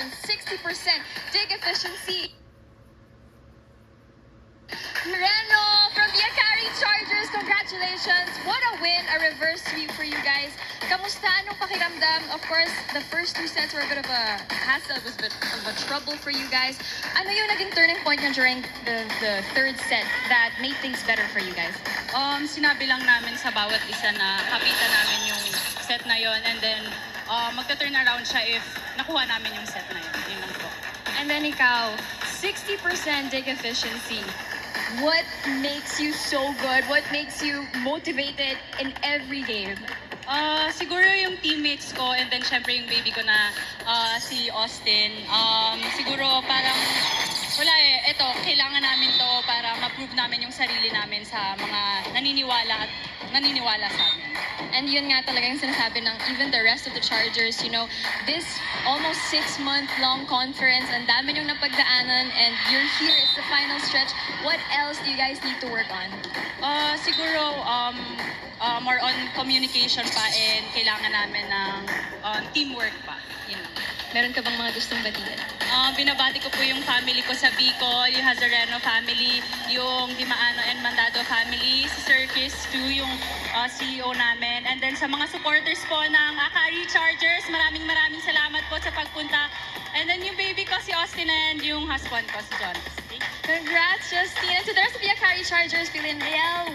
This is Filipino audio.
congratulations, 60% dig efficiency. Reno from the Akari Chargers, congratulations. What a win, a reverse sweep for you guys. Kamusta? Anong pakiramdam? Of course, the first two sets were a bit of a hassle. It was a bit of a trouble for you guys. Ano yung naging turning point nyo during the third set that made things better for you guys? Sinabi lang namin sa bawat isa na kapitan namin yung set na yon, and then magta-turn around siya if nakuha namin yung set na yon. Yun lang po. And then ikaw, 60% dig efficiency. What makes you so good? What makes you motivated in every game? Siguro yung teammates ko, and then syempre yung baby ko na si Austin. Siguro parang wala ito, kailangan namin to para ma-prove namin yung sarili namin sa mga naniniwala sa amin. And yun nga talaga yung sinasabi ng even the rest of the Chargers, you know, this almost 6-month-long conference, ang dami yung napagdaanan, and you're here, it's the final stretch. What else do you guys need to work on? Siguro more on communication pa, and kailangan namin ng teamwork pa. Yun lang. Meron ka bang mga gustong batiin? Binabati ko po yung family ko sa Bicol, yung Hazareno family, yung Dimaano and Mandado family, si Sir Chris too, yung CEO namin. And then sa mga supporters po ng Akari Chargers, maraming salamat po sa pagpunta. And then yung baby ko si Austin, and yung husband ko si John. Congrats, Justine. And to the rest of the Akari Chargers, feeling real.